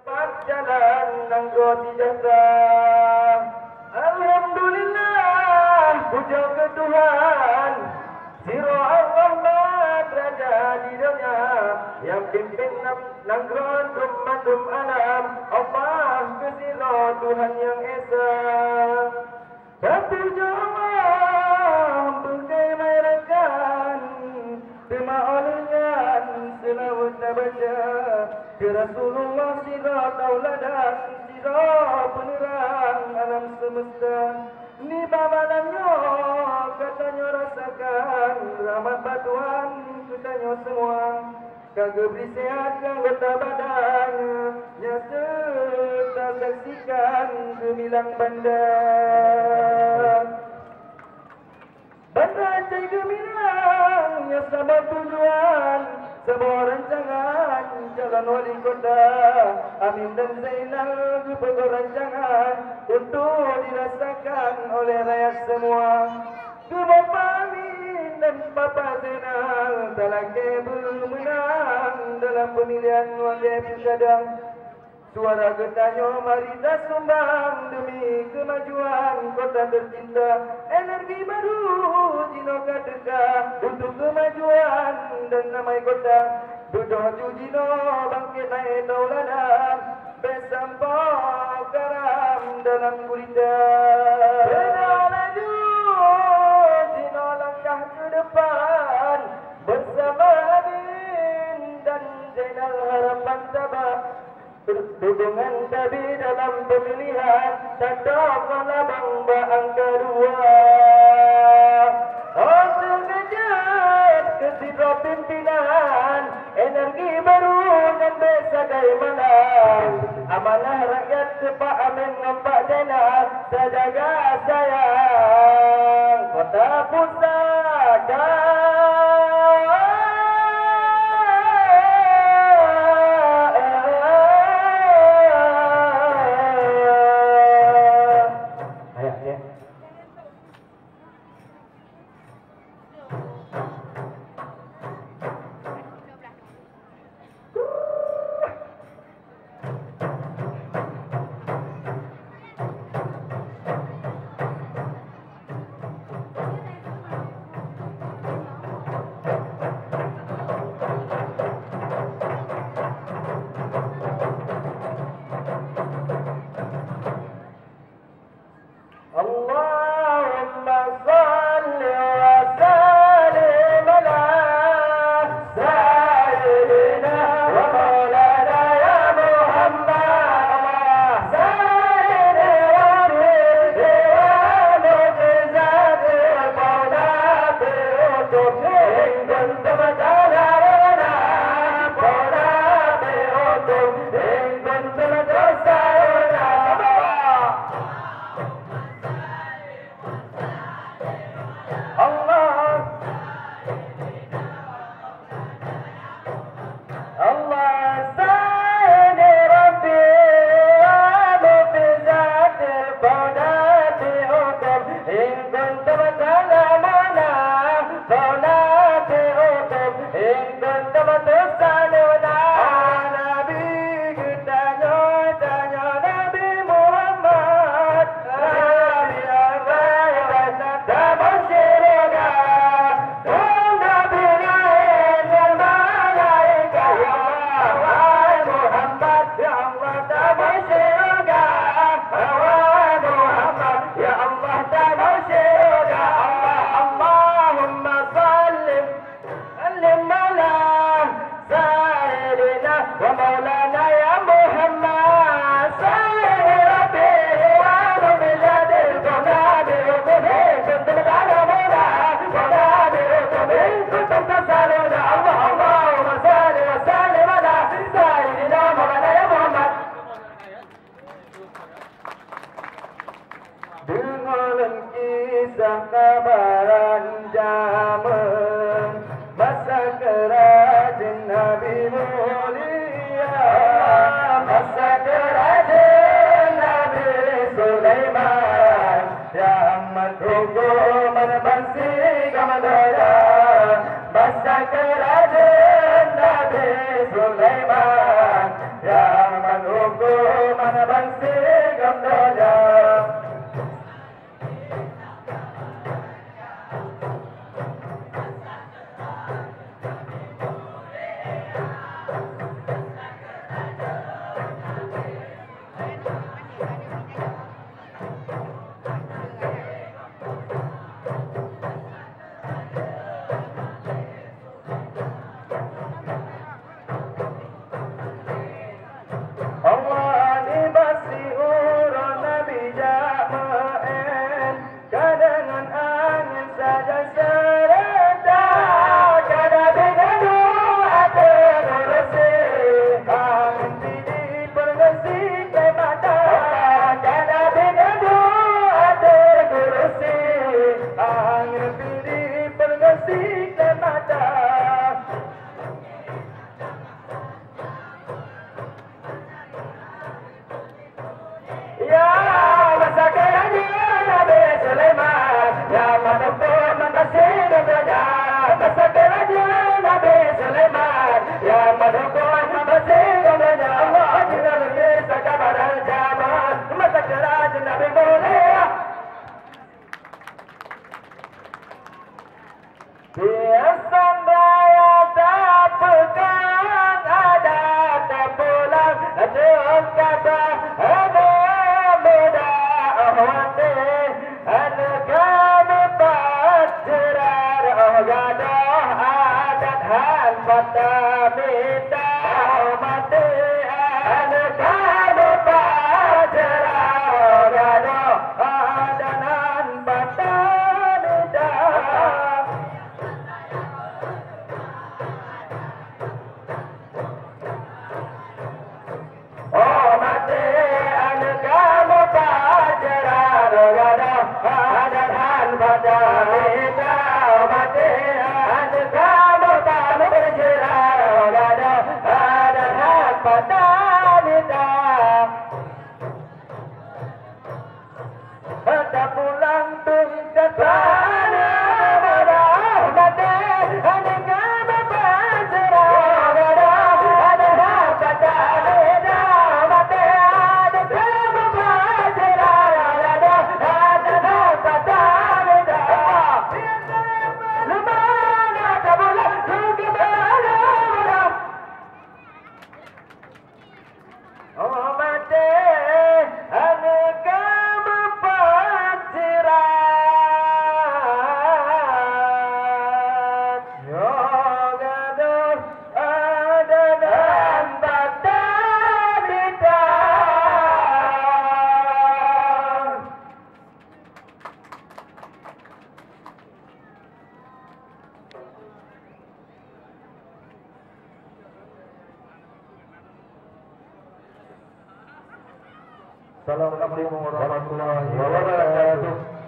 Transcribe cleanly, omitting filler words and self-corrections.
Cepat jalan nanggo sejahtera. Alhamdulillah, puja ke Tuhan. Siro Ar-Rahman, Raja di dunia, yang pimpin nangron rumandum alam. Allah ke siro Tuhan yang esa. Terpuja Allah, berkai merakan, terima olian, selawat baca. Ke Rasulullah siro tauladan, siro penerang alam semesta. Ni babalannya katanya rasakan rahmat batuan katanya semua. Kagak beri sehat anggota badan, nyata tak saksikan gemilang bandar. Bandar cai gemilang, ya sama tujuan, semua rancangan jalan wali kota. Amin dan Zainal berpegang rancangan untuk dirasakan oleh rakyat semua. Bapa Amin dan Bapa Zainal telah bermenang dalam pemilihan wali pilkada. Suara getahnya mari kita sumbang demi kemajuan kota tercinta. Energi baru Jino Kadeka untuk kemajuan dan namai kota. Tujuh Jino bangkit naik tauladan, besampo garam dalam gurita. Benar laju Jino langkah ke depan bersama Amin dan Zainal harapan tabah. Dukungan tabi dalam pemilihan tetap labang angka 2. Oh sekejap ketika pimpinan energi baru dan besagai menang. Amanah rakyat Pak Amin nampak Zainal sejaga sayang kota pusaka. Sulaiman yang madukun masih bekerja bersabda Raja Nabi Sulaiman yang madukun masih bekerja Allah tidak bisa kabar zaman masa kerajaan Nabi mulia biasan raya tak pegang ada tak pulang dengan kabar ada muda awate ada kami pacaran gada adat hal pada minta mati ada kami pacaran gada adat hal pada minta oh mati anak kamu pacaran gada ada hal pada kita mati anak kamu kamu berjalan gada ada hal pada kita tak pulang tung ke sana mati anak kamu pacaran gada ada hal pada kita Assalamualaikum warahmatullahi wabarakatuh.